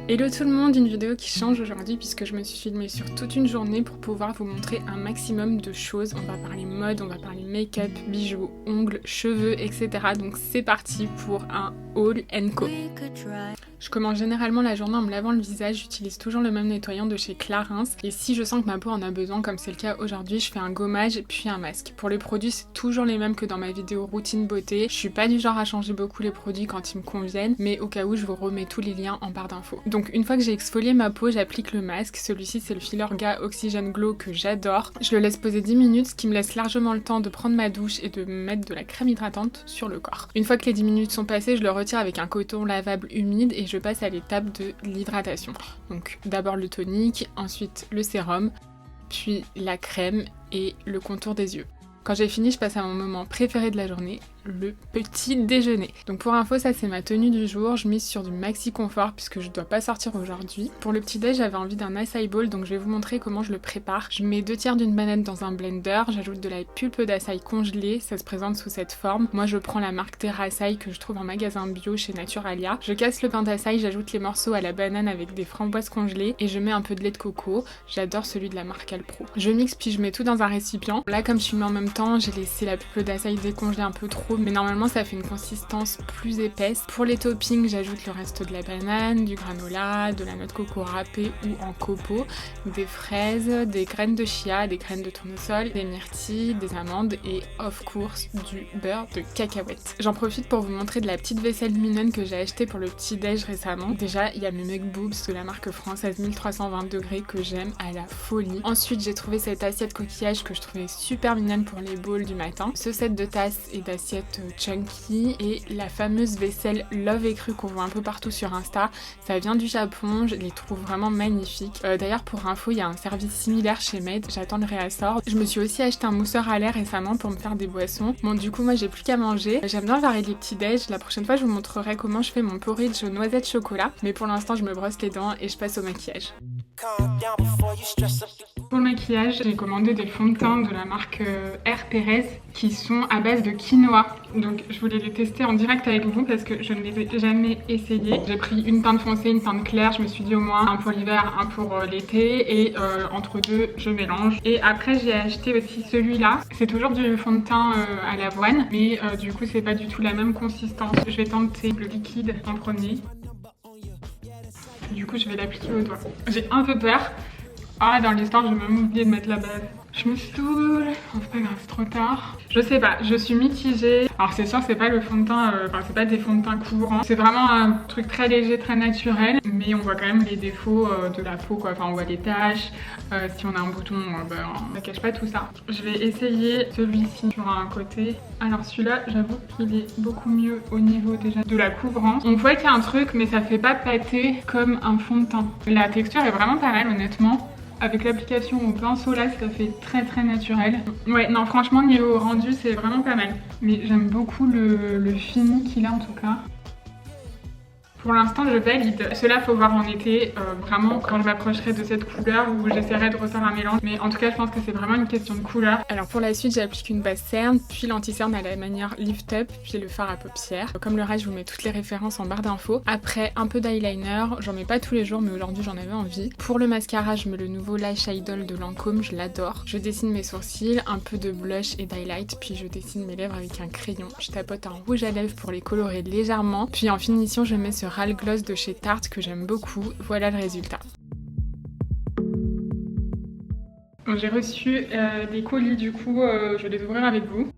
Hello tout le monde, une vidéo qui change aujourd'hui puisque je me suis filmée sur toute une journée pour pouvoir vous montrer un maximum de choses. On va parler mode, on va parler make-up, bijoux, ongles, cheveux, etc. Donc c'est parti pour un haul & co. Je commence généralement la journée en me lavant le visage, j'utilise toujours le même nettoyant de chez Clarins et si je sens que ma peau en a besoin, comme c'est le cas aujourd'hui, je fais un gommage puis un masque. Pour les produits, c'est toujours les mêmes que dans ma vidéo routine beauté. Je suis pas du genre à changer beaucoup les produits quand ils me conviennent, mais au cas où, je vous remets tous les liens en barre d'infos. Donc une fois que j'ai exfolié ma peau, j'applique le masque. Celui-ci, c'est le Filorga Oxygen Glow que j'adore. Je le laisse poser 10 minutes, ce qui me laisse largement le temps de prendre ma douche et de mettre de la crème hydratante sur le corps. Une fois que les 10 minutes sont passées, je le retire avec un coton lavable humide et je passe à l'étape de l'hydratation. Donc d'abord le tonique, ensuite le sérum, puis la crème et le contour des yeux. Quand j'ai fini, je passe à mon moment préféré de la journée, le petit déjeuner. Donc pour info, ça c'est ma tenue du jour, je mise sur du maxi confort puisque je dois pas sortir aujourd'hui. Pour le petit déj, j'avais envie d'un acai bowl, donc je vais vous montrer comment je le prépare. Je mets 2 tiers d'une banane dans un blender, j'ajoute de la pulpe d'acai congelée, ça se présente sous cette forme. Moi je prends la marque Terraçaï que je trouve en magasin bio chez Naturalia. Je casse le pain d'acai, j'ajoute les morceaux à la banane avec des framboises congelées et je mets un peu de lait de coco. J'adore celui de la marque Alpro. Je mixe puis je mets tout dans un récipient. Là comme je filme en même temps, j'ai laissé la pulpe d'acai décongeler un peu trop, mais normalement ça fait une consistance plus épaisse. Pour les toppings, j'ajoute le reste de la banane, du granola, de la noix de coco râpée ou en copeaux, des fraises, des graines de chia, des graines de tournesol, des myrtilles, des amandes et of course du beurre de cacahuète. J'en profite pour vous montrer de la petite vaisselle mignonne que j'ai achetée pour le petit déj récemment. Déjà il y a le Mug Boobs de la marque française 1320 degrés que j'aime à la folie. Ensuite j'ai trouvé cette assiette coquillage que je trouvais super mignonne pour les bowls du matin. Ce set de tasses et d'assiettes chunky et la fameuse vaisselle Love et Cru qu'on voit un peu partout sur Insta. Ça vient du Japon, je les trouve vraiment magnifiques. D'ailleurs pour info, il y a un service similaire chez Made, j'attends le réassort. Je me suis aussi acheté un mousseur à l'air récemment pour me faire des boissons. Bon du coup moi j'ai plus qu'à manger. J'aime bien varier les petits déj. La prochaine fois je vous montrerai comment je fais mon porridge aux noisettes chocolat. Mais pour l'instant je me brosse les dents et je passe au maquillage. Pour le maquillage, j'ai commandé des fonds de teint de la marque R. Perez qui sont à base de quinoa. Donc je voulais les tester en direct avec vous parce que je ne les ai jamais essayés. J'ai pris une teinte foncée, une teinte claire. Je me suis dit au moins un pour l'hiver, un pour l'été et entre deux je mélange. Et après j'ai acheté aussi celui-là. C'est toujours du fond de teint à l'avoine mais du coup c'est pas du tout la même consistance. Je vais tenter le liquide en premier. Du coup je vais l'appliquer au doigt. J'ai un peu peur. Ah, dans l'histoire, j'ai même oublié de mettre la base. Je me saoule. Oh, c'est pas grave, c'est trop tard. Je sais pas, je suis mitigée. Alors c'est sûr, c'est pas le fond de teint, c'est pas des fonds de teint courants. C'est vraiment un truc très léger, très naturel. Mais on voit quand même les défauts de la peau, quoi. Enfin, on voit les taches. Si on a un bouton, ça cache pas tout ça. Je vais essayer celui-ci sur un côté. Alors celui-là, j'avoue qu'il est beaucoup mieux au niveau déjà de la couvrance. On voit qu'il y a un truc, mais ça fait pas pâter comme un fond de teint. La texture est vraiment pas mal, honnêtement. Avec l'application au pinceau là, ça fait très naturel. Ouais, non franchement niveau rendu c'est vraiment pas mal. Mais j'aime beaucoup le fini qu'il a en tout cas. Pour l'instant je valide. Cela faut voir en été, vraiment quand je m'approcherai de cette couleur où j'essaierai de refaire un mélange. Mais en tout cas je pense que c'est vraiment une question de couleur. Alors pour la suite j'applique une base cerne, puis l'anti-cerne à la manière Lift Up, puis le fard à paupières. Comme le reste je vous mets toutes les références en barre d'infos. Après un peu d'eyeliner, j'en mets pas tous les jours mais aujourd'hui j'en avais envie. Pour le mascara je mets le nouveau Lash Idol de Lancôme, je l'adore. Je dessine mes sourcils, un peu de blush et d'highlight, puis je dessine mes lèvres avec un crayon. Je tapote un rouge à lèvres pour les colorer légèrement. Puis en finition je mets ce Ral Gloss de chez Tarte que j'aime beaucoup. Voilà le résultat. J'ai reçu des colis du coup, je vais les ouvrir avec vous.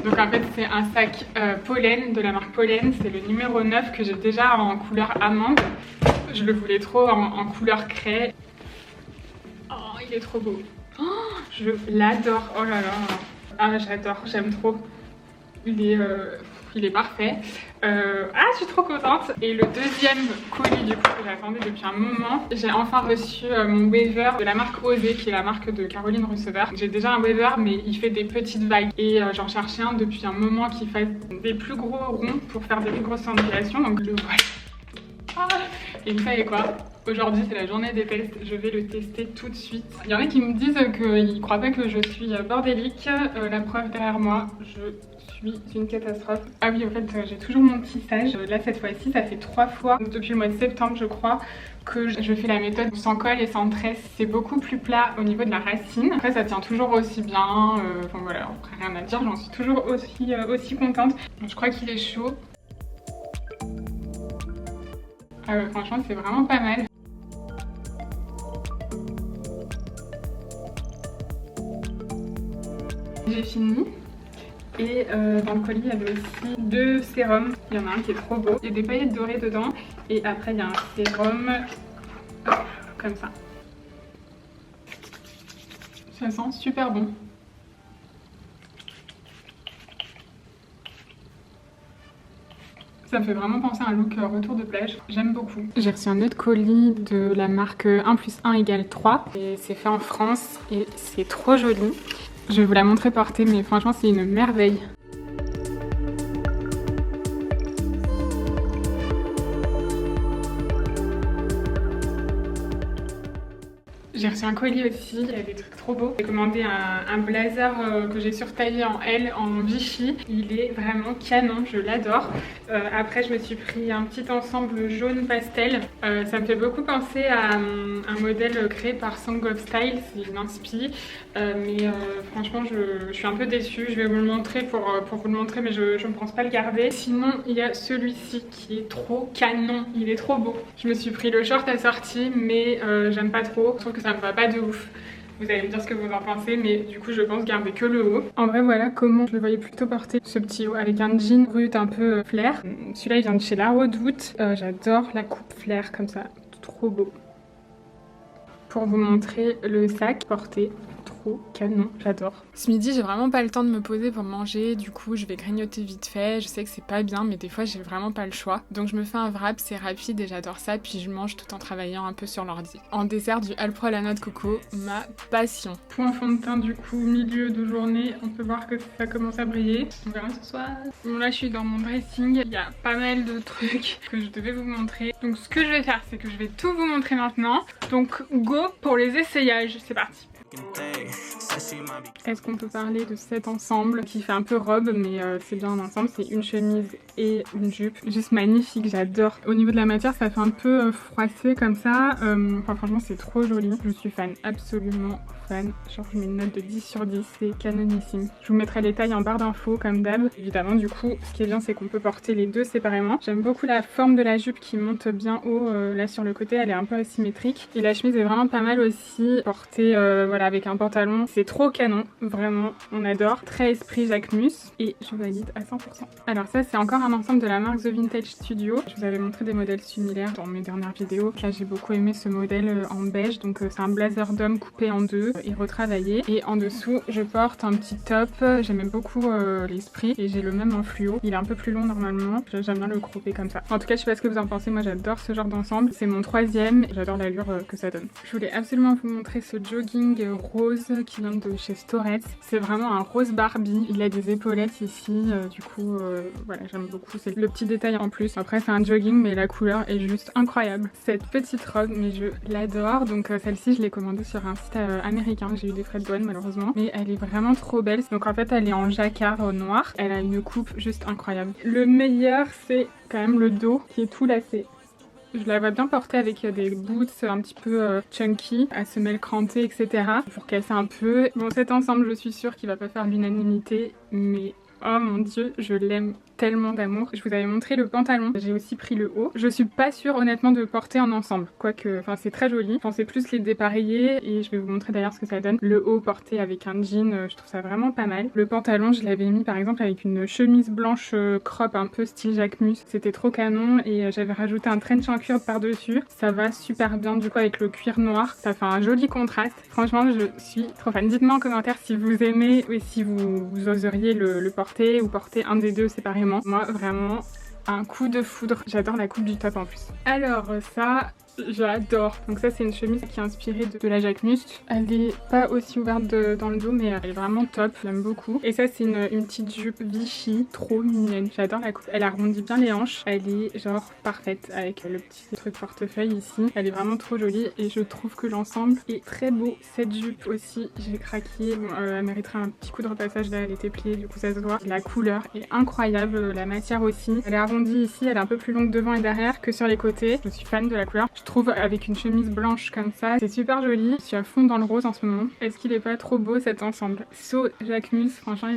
Donc en fait c'est un sac Pollen de la marque Pollen, c'est le numéro 9 que j'ai déjà en couleur amande. Je le voulais trop en couleur craie. Oh il est trop beau. Oh, je l'adore, oh là là. Ah j'adore, j'aime trop. Il est parfait. Je suis trop contente. Et le deuxième colis du coup que j'attendais depuis un moment, j'ai enfin reçu mon waver de la marque Osé, qui est la marque de Caroline Receveur. J'ai déjà un waver mais il fait des petites vagues et j'en cherchais un depuis un moment qui fasse des plus gros ronds pour faire des plus grosses ondulations, donc le voilà. Et vous savez quoi? Aujourd'hui c'est la journée des tests, je vais le tester tout de suite. Il y en a qui me disent qu'ils croient pas que je suis bordélique, la preuve derrière moi, je suis une catastrophe. Ah oui, en fait j'ai toujours mon tissage. Là cette fois-ci ça fait 3 fois, depuis le mois de septembre je crois, que je fais la méthode sans colle et sans tresse. C'est beaucoup plus plat au niveau de la racine. Après ça tient toujours aussi bien, enfin voilà, après rien à dire, j'en suis toujours aussi contente. Je crois qu'il est chaud. Ah ouais, franchement c'est vraiment pas mal. J'ai fini. Et dans le colis il y avait aussi 2 sérums. Il y en a un qui est trop beau. Il y a des paillettes dorées dedans. Et après il y a un sérum comme ça. Ça sent super bon. Ça me fait vraiment penser à un look retour de plage. J'aime beaucoup. J'ai reçu un autre colis de la marque 1 + 1 = 3. Et c'est fait en France et c'est trop joli. Je vais vous la montrer portée, mais franchement c'est une merveille. J'ai reçu un colis aussi, il y a des trucs trop beaux. J'ai commandé un blazer que j'ai surtaillé en L en Vichy. Il est vraiment canon, je l'adore. Après je me suis pris un petit ensemble jaune pastel. Ça me fait beaucoup penser à un modèle créé par Song of Style, c'est une inspi. Mais franchement je suis un peu déçue. Je vais vous le montrer pour vous le montrer, mais je ne pense pas le garder. Sinon il y a celui-ci qui est trop canon, il est trop beau. Je me suis pris le short assorti, mais j'aime pas trop. Je trouve que ça me va pas de ouf. Vous allez me dire ce que vous en pensez, mais du coup je pense garder que le haut. En vrai voilà comment je le voyais plutôt porter, ce petit haut avec un jean brut un peu flair. Celui-là il vient de chez La Redoute. J'adore la coupe flair comme ça, trop beau. Pour vous montrer le sac porté, trop canon, j'adore. Ce midi j'ai vraiment pas le temps de me poser pour manger, du coup je vais grignoter vite fait. Je sais que c'est pas bien mais des fois j'ai vraiment pas le choix. Donc je me fais un wrap, c'est rapide et j'adore ça, puis je mange tout en travaillant un peu sur l'ordi. En dessert du Alpro à la noix de coco, ma passion. Point fond de teint du coup, milieu de journée, on peut voir que ça commence à briller. On verra ce soir. Bon là je suis dans mon dressing, il y a pas mal de trucs que je devais vous montrer. Donc ce que je vais faire c'est que je vais tout vous montrer maintenant. Donc go pour les essayages, c'est parti. Est-ce qu'on peut parler de cet ensemble qui fait un peu robe, mais c'est bien un ensemble, c'est une chemise et une jupe, juste magnifique, j'adore. Au niveau de la matière ça fait un peu froissé comme ça, enfin franchement c'est trop joli, je suis fan, absolument fan. Genre je mets une note de 10 sur 10, c'est canonissime. Je vous mettrai les tailles en barre d'infos comme d'hab. Évidemment du coup ce qui est bien c'est qu'on peut porter les deux séparément. J'aime beaucoup la forme de la jupe qui monte bien haut là sur le côté, elle est un peu asymétrique. Et la chemise est vraiment pas mal aussi, portée voilà, avec un pantalon. C'est trop canon, vraiment on adore. Très esprit Jacquemus et je valide à 100%. Alors ça c'est encore un ensemble de la marque The Vintage Studio. Je vous avais montré des modèles similaires dans mes dernières vidéos. Là j'ai beaucoup aimé ce modèle en beige, donc c'est un blazer d'homme coupé en deux et retravaillé. Et en dessous je porte un petit top, j'aime beaucoup l'esprit et j'ai le même en fluo. Il est un peu plus long normalement, j'aime bien le cropper comme ça. En tout cas je sais pas ce que vous en pensez, moi j'adore ce genre d'ensemble. C'est mon 3e et j'adore l'allure que ça donne. Je voulais absolument vous montrer ce jogging rose qui vient de chez Storets. C'est vraiment un rose Barbie, il a des épaulettes ici, du coup voilà j'aime beaucoup, c'est le petit détail en plus. Après c'est un jogging mais la couleur est juste incroyable. Cette petite robe, mais je l'adore, donc celle-ci je l'ai commandée sur un site américain, j'ai eu des frais de douane malheureusement, mais elle est vraiment trop belle. Donc en fait elle est en jacquard noir, elle a une coupe juste incroyable. Le meilleur c'est quand même le dos qui est tout lacé. Je la vois bien porter avec des boots un petit peu chunky, à semelles crantées, etc. pour casser un peu. Bon, cet ensemble, je suis sûre qu'il va pas faire l'unanimité, mais oh mon dieu, je l'aime tellement d'amour. Je vous avais montré le pantalon, j'ai aussi pris le haut. Je suis pas sûre honnêtement de le porter en ensemble, quoique, enfin c'est très joli. Je pensais plus les dépareiller et je vais vous montrer d'ailleurs ce que ça donne. Le haut porté avec un jean, je trouve ça vraiment pas mal. Le pantalon, je l'avais mis par exemple avec une chemise blanche crop un peu style Jacquemus. C'était trop canon et j'avais rajouté un trench en cuir par-dessus. Ça va super bien du coup avec le cuir noir. Ça fait un joli contraste. Franchement, je suis trop fan. Dites-moi en commentaire si vous aimez et si vous oseriez le porter ou porter un des deux séparément. Moi vraiment un coup de foudre, j'adore la coupe du top en plus. Alors ça, j'adore. Donc ça c'est une chemise qui est inspirée de la Jacquemus. Elle est pas aussi ouverte dans le dos mais elle est vraiment top, j'aime beaucoup. Et ça c'est une petite jupe Vichy, trop mignonne. J'adore la coupe, elle arrondit bien les hanches. Elle est genre parfaite avec le petit truc portefeuille ici. Elle est vraiment trop jolie et je trouve que l'ensemble est très beau. Cette jupe aussi, j'ai craqué. Bon, elle mériterait un petit coup de repassage là, elle était pliée, du coup ça se voit. La couleur est incroyable, la matière aussi. Elle est arrondie ici, elle est un peu plus longue devant et derrière que sur les côtés. Je suis fan de la couleur. Je trouve avec une chemise blanche comme ça, c'est super joli. Je suis à fond dans le rose en ce moment. Est-ce qu'il est pas trop beau cet ensemble? So Jacquemus, franchement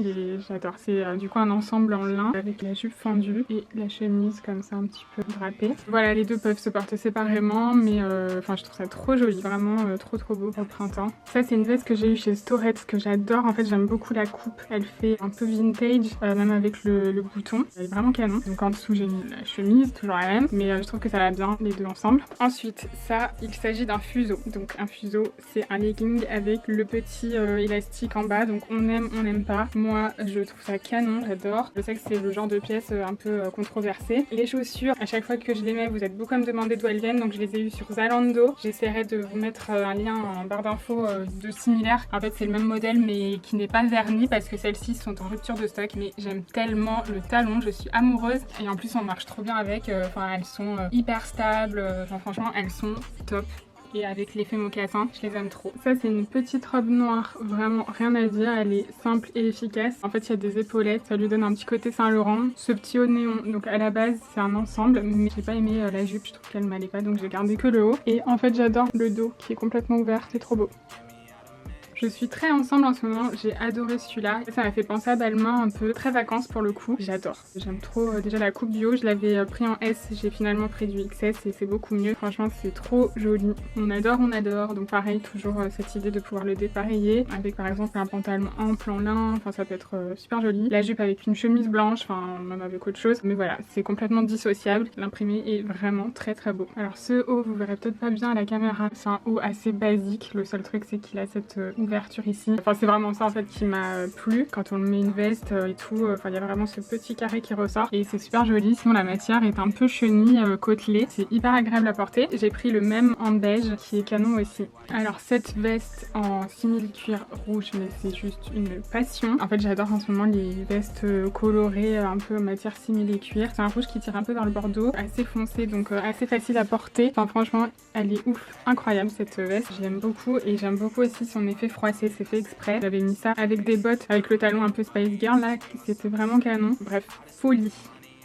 j'adore. C'est du coup un ensemble en lin avec la jupe fendue et la chemise comme ça un petit peu drapée. Voilà, les deux peuvent se porter séparément mais enfin je trouve ça trop joli, vraiment trop beau pour le printemps. Ça c'est une veste que j'ai eue chez Storette que j'adore. En fait j'aime beaucoup la coupe, elle fait un peu vintage même avec le bouton. Elle est vraiment canon. Donc en dessous j'ai mis la chemise, toujours la même, mais je trouve que ça va bien les deux ensemble. Ensuite ça, il s'agit d'un fuseau. Donc un fuseau c'est un legging avec le petit élastique en bas, donc on aime, on n'aime pas. Moi je trouve ça canon, j'adore. Je sais que c'est le genre de pièce un peu controversée. Les chaussures, à chaque fois que je les mets, vous êtes beaucoup à me demander d'où elles viennent, donc je les ai eues sur Zalando. J'essaierai de vous mettre un lien en barre d'infos de similaire. En fait c'est le même modèle mais qui n'est pas verni parce que celles-ci sont en rupture de stock, mais j'aime tellement le talon, je suis amoureuse et en plus on marche trop bien avec. Enfin elles sont hyper stables, enfin franchement elles sont top. Et avec l'effet mocassin, je les aime trop. Ça c'est une petite robe noire, vraiment rien à dire, elle est simple et efficace. En fait il y a des épaulettes, ça lui donne un petit côté Saint-Laurent. Ce petit haut néon, donc à la base c'est un ensemble, mais j'ai pas aimé la jupe, je trouve qu'elle m'allait pas, donc j'ai gardé que le haut. Et en fait j'adore le dos qui est complètement ouvert, c'est trop beau. Je suis très ensemble en ce moment, j'ai adoré celui-là. Ça m'a fait penser à Balmain un peu, très vacances pour le coup. J'adore. J'aime trop déjà la coupe du haut, je l'avais pris en S, j'ai finalement pris du XS et c'est beaucoup mieux. Franchement c'est trop joli. On adore, on adore. Donc pareil, toujours cette idée de pouvoir le dépareiller avec par exemple un pantalon ample en lin, enfin ça peut être super joli. La jupe avec une chemise blanche, enfin même avec autre chose. Mais voilà, c'est complètement dissociable. L'imprimé est vraiment très beau. Alors ce haut, vous verrez peut-être pas bien à la caméra. C'est un haut assez basique. Le seul truc c'est qu'il a cette ouverture ici. Enfin c'est vraiment ça en fait qui m'a plu quand on met une veste et tout. Enfin il y a vraiment ce petit carré qui ressort et c'est super joli. Sinon la matière est un peu chenille côtelée. C'est hyper agréable à porter. J'ai pris le même en beige qui est canon aussi. Alors cette veste en simili-cuir rouge, mais c'est juste une passion. En fait j'adore en ce moment les vestes colorées un peu matière simili-cuir. C'est un rouge qui tire un peu dans le bordeaux, assez foncé donc assez facile à porter. Enfin franchement elle est ouf, incroyable cette veste. Je l'aime beaucoup et j'aime beaucoup aussi son effet froissé. C'est fait exprès. J'avais mis ça avec des bottes avec le talon un peu Spice Girl là, c'était vraiment canon. Bref, folie.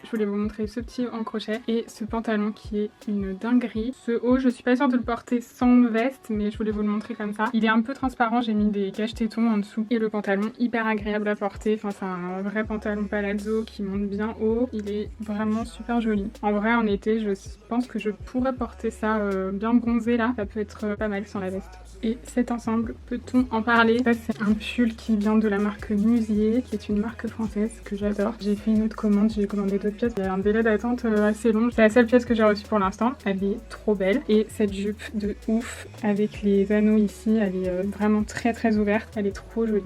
Je voulais vous montrer ce petit en crochet et ce pantalon qui est une dinguerie. Ce haut, je suis pas sûre de le porter sans veste, mais je voulais vous le montrer comme ça. Il est un peu transparent, j'ai mis des cache-tétons en dessous. Et le pantalon, hyper agréable à porter. Enfin, c'est un vrai pantalon palazzo qui monte bien haut. Il est vraiment super joli. En vrai, en été, je pense que je pourrais porter ça bien bronzé là. Ça peut être pas mal sans la veste. Et cet ensemble, peut-on en parler? Ça c'est un pull qui vient de la marque Musier, qui est une marque française que j'adore. J'ai fait une autre commande, j'ai commandé d'autres pièces. Il y a un délai d'attente assez long. C'est la seule pièce que j'ai reçue pour l'instant. Elle est trop belle. Et cette jupe de ouf avec les anneaux ici, elle est vraiment très ouverte. Elle est trop jolie.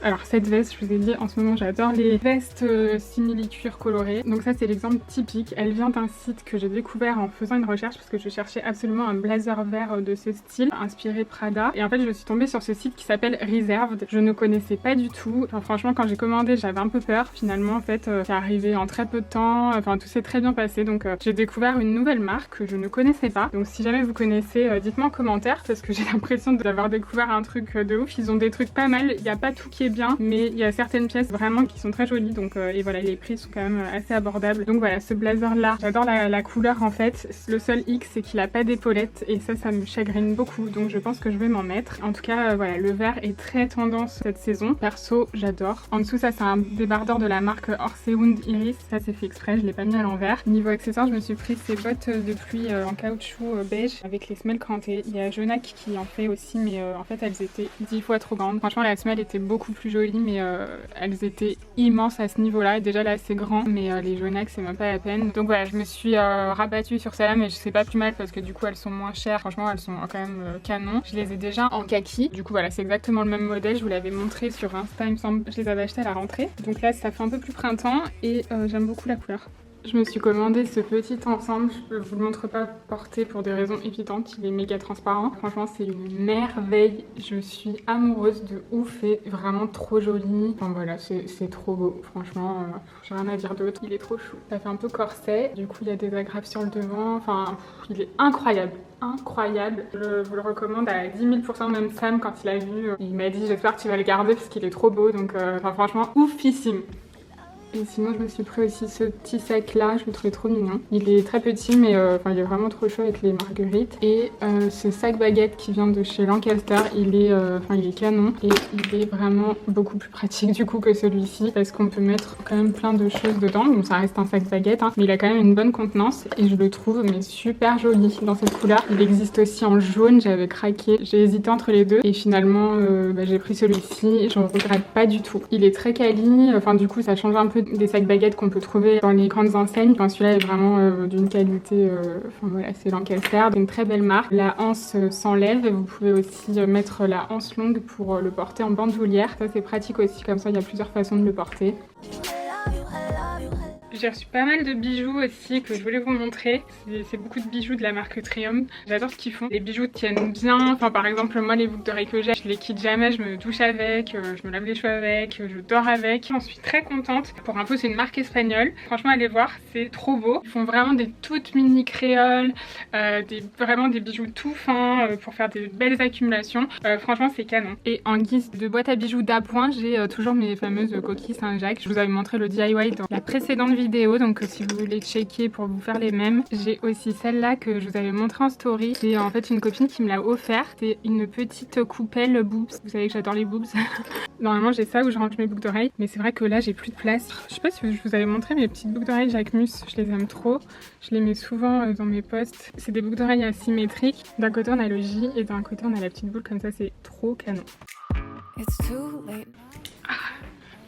Alors cette veste, je vous ai dit, en ce moment j'adore les vestes simili-cuir colorées. Donc ça c'est l'exemple typique. Elle vient d'un site que j'ai découvert en faisant une recherche parce que je cherchais absolument un blazer vert de ce style, inspiré Prada. Et en fait je suis tombée sur ce site qui s'appelle Reserved. Je ne connaissais pas du tout. Enfin, franchement quand j'ai commandé j'avais un peu peur. Finalement en fait c'est arrivé en très peu de temps. Enfin tout s'est très bien passé. Donc j'ai découvert une nouvelle marque que je ne connaissais pas. Donc si jamais vous connaissez, dites-moi en commentaire parce que j'ai l'impression d'avoir découvert un truc de ouf. Ils ont des trucs pas mal. Il n'y a pas tout qui est bien, mais il y a certaines pièces vraiment qui sont très jolies, donc et voilà, les prix sont quand même assez abordables. Donc voilà, ce blazer là, j'adore la couleur en fait. Le seul X c'est qu'il a pas d'épaulettes et ça me chagrine beaucoup, donc je pense que je vais m'en mettre. En tout cas voilà, le vert est très tendance cette saison, perso j'adore. En dessous ça c'est un débardeur de la marque Orseund Iris, ça c'est fait exprès, je l'ai pas mis à l'envers. Niveau accessoires, je me suis pris ces bottes de pluie en caoutchouc beige avec les semelles crantées. Il y a Jonac qui en fait aussi, mais en fait elles étaient 10 fois trop grandes. Franchement la semelle était beaucoup plus jolie, mais elles étaient immenses à ce niveau-là. Déjà là c'est grand, mais les Jonac c'est même pas la peine. Donc voilà, je me suis rabattue sur celle-là, mais je sais pas plus mal parce que du coup elles sont moins chères. Franchement elles sont quand même canon. Je les ai déjà en kaki. Du coup voilà, c'est exactement le même modèle. Je vous l'avais montré sur Insta, il me semble. Je les avais achetées à la rentrée. Donc là ça fait un peu plus printemps et j'aime beaucoup la couleur. Je me suis commandé ce petit ensemble, je vous le montre pas porté pour des raisons évidentes, il est méga transparent. Franchement c'est une merveille, je suis amoureuse de ouf et vraiment trop joli. Enfin voilà, c'est trop beau, franchement, j'ai rien à dire d'autre, il est trop chou. Ça fait un peu corset, du coup il y a des agrafes sur le devant, enfin il est incroyable. Incroyable, je vous le recommande à 10 000%, même Sam quand il a vu, il m'a dit j'espère que tu vas le garder parce qu'il est trop beau, donc franchement oufissime. Et sinon, je me suis pris aussi ce petit sac là, je le trouvais trop mignon. Il est très petit, mais il est vraiment trop chaud avec les marguerites. Et ce sac baguette qui vient de chez Lancaster, il est canon. Et il est vraiment beaucoup plus pratique du coup que celui-ci, parce qu'on peut mettre quand même plein de choses dedans. Donc ça reste un sac baguette, hein, mais il a quand même une bonne contenance. Et je le trouve mais super joli dans cette couleur. Il existe aussi en jaune, j'avais craqué. J'ai hésité entre les deux. Et finalement, j'ai pris celui-ci. Je ne regrette pas du tout. Il est très quali. Enfin, du coup, ça change un peu des sacs baguettes qu'on peut trouver dans les grandes enseignes. Enfin, celui-là est vraiment d'une qualité, enfin voilà, c'est Lancaster, une très belle marque. La anse s'enlève et vous pouvez aussi mettre la anse longue pour le porter en bandoulière. Ça c'est pratique aussi, comme ça il y a plusieurs façons de le porter. J'ai reçu pas mal de bijoux aussi que je voulais vous montrer. C'est beaucoup de bijoux de la marque Triumph. J'adore ce qu'ils font. Les bijoux tiennent bien. Enfin, par exemple, moi, les boucles d'oreilles que j'ai, je les quitte jamais. Je me douche avec, je me lave les cheveux avec, je dors avec. J'en suis très contente. Pour info, c'est une marque espagnole. Franchement, allez voir, c'est trop beau. Ils font vraiment des toutes mini créoles, vraiment des bijoux tout fins pour faire des belles accumulations. Franchement, c'est canon. Et en guise de boîte à bijoux d'appoint, j'ai toujours mes fameuses coquilles Saint-Jacques. Je vous avais montré le DIY dans la précédente vidéo, donc si vous voulez checker pour vous faire les mêmes. J'ai aussi celle-là que je vous avais montré en story. C'est en fait une copine qui me l'a offerte. C'est une petite coupelle boobs. Vous savez que j'adore les boobs. Normalement j'ai ça où je range mes boucles d'oreilles, mais c'est vrai que là j'ai plus de place. Je sais pas si je vous avais montré mes petites boucles d'oreilles Jacquemus, je les aime trop. Je les mets souvent dans mes posts. C'est des boucles d'oreilles asymétriques. D'un côté on a le J et d'un côté on a la petite boule comme ça, c'est trop canon.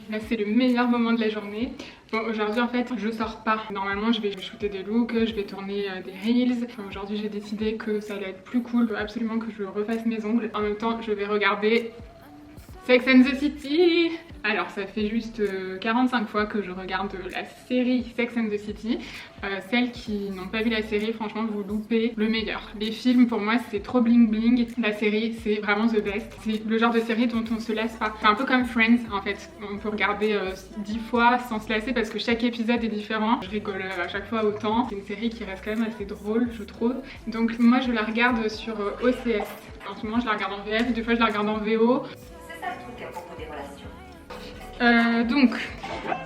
Là c'est le meilleur moment de la journée. Bon, aujourd'hui en fait je sors pas. Normalement je vais shooter des looks, je vais tourner des reels. Enfin, aujourd'hui j'ai décidé que ça allait être plus cool, absolument que je refasse mes ongles. En même temps je vais regarder Sex and the City. Alors ça fait juste 45 fois que je regarde la série Sex and the City. Celles qui n'ont pas vu la série, franchement vous loupez le meilleur. Les films pour moi c'est trop bling bling. La série c'est vraiment the best. C'est le genre de série dont on se lasse pas. C'est un peu comme Friends en fait. On peut regarder 10 fois sans se lasser parce que chaque épisode est différent. Je rigole à chaque fois autant. C'est une série qui reste quand même assez drôle je trouve. Donc moi je la regarde sur OCS. En ce moment je la regarde en VF, des fois je la regarde en VO. Donc,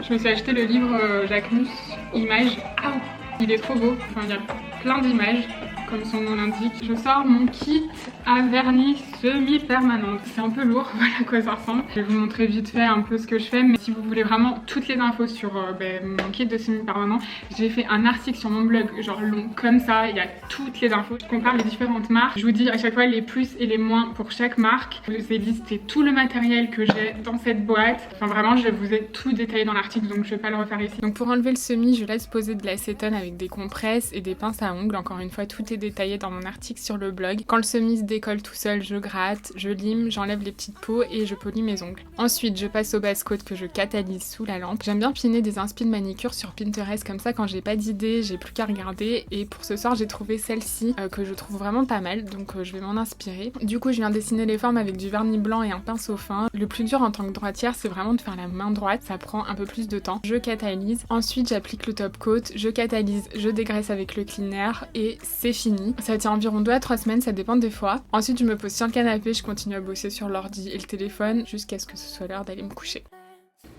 je me suis acheté le livre Jacquemus Images. Ah, il est trop beau. Enfin, il y a plein d'images, comme son nom l'indique. Je sors mon kit à vernis semi-permanente. C'est un peu lourd, voilà à quoi ça ressemble. Je vais vous montrer vite fait un peu ce que je fais, mais si vous voulez vraiment toutes les infos sur mon kit de semi-permanent, j'ai fait un article sur mon blog, genre long comme ça, il y a toutes les infos. Je compare les différentes marques. Je vous dis à chaque fois les plus et les moins pour chaque marque. Je vous ai listé tout le matériel que j'ai dans cette boîte. Enfin vraiment, je vous ai tout détaillé dans l'article, donc je vais pas le refaire ici. Donc pour enlever le semi, je laisse poser de l'acétone avec des compresses et des pinces à ongles. Encore une fois, tout est détaillé dans mon article sur le blog. Quand le semi se décolle tout seul, je gratte, je lime, j'enlève les petites peaux et je polis mes ongles. Ensuite, je passe au base-coat que je catalyse sous la lampe. J'aime bien piner des inspi de manicure sur Pinterest, comme ça quand j'ai pas d'idée, j'ai plus qu'à regarder. Et pour ce soir, j'ai trouvé celle-ci que je trouve vraiment pas mal, donc je vais m'en inspirer. Du coup, je viens dessiner les formes avec du vernis blanc et un pinceau fin. Le plus dur en tant que droitière, c'est vraiment de faire la main droite, ça prend un peu plus de temps. Je catalyse, ensuite j'applique le top coat, je catalyse, je dégraisse avec le cleaner et c'est fini. Ça tient environ 2 à 3 semaines, ça dépend des fois. Ensuite, je me pose sur le canapé, je continue à bosser sur l'ordi et le téléphone jusqu'à ce que ce soit l'heure d'aller me coucher.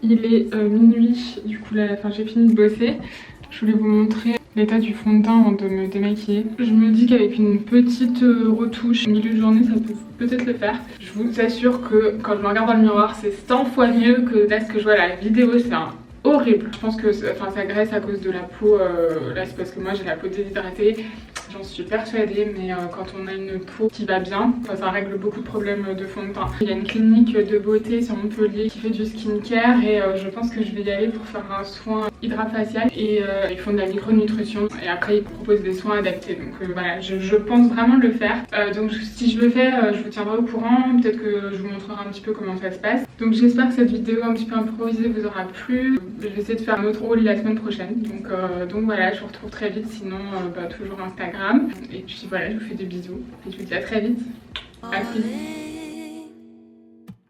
Il est minuit, du coup là, j'ai fini de bosser. Je voulais vous montrer l'état du fond de teint avant de me démaquiller. Je me dis qu'avec une petite retouche au milieu de journée, ça peut peut-être le faire. Je vous assure que quand je me regarde dans le miroir, c'est 100 fois mieux que là ce que je vois à la vidéo. C'est horrible. Je pense que ça graisse à cause de la peau. Là c'est parce que moi j'ai la peau déshydratée. J'en suis persuadée, mais quand on a une peau qui va bien, ça règle beaucoup de problèmes de fond de teint. Il y a une clinique de beauté sur Montpellier qui fait du skincare et je pense que je vais y aller pour faire un soin hydrafacial et ils font de la micronutrition et après ils proposent des soins adaptés. Donc voilà, je pense vraiment le faire. Donc si je le fais, je vous tiendrai au courant, peut-être que je vous montrerai un petit peu comment ça se passe. Donc j'espère que cette vidéo un petit peu improvisée vous aura plu. Je vais essayer de faire un autre haul la semaine prochaine. Donc voilà, je vous retrouve très vite, sinon toujours Instagram. Et puis voilà, je vous fais des bisous et je vous dis à très vite. À plus.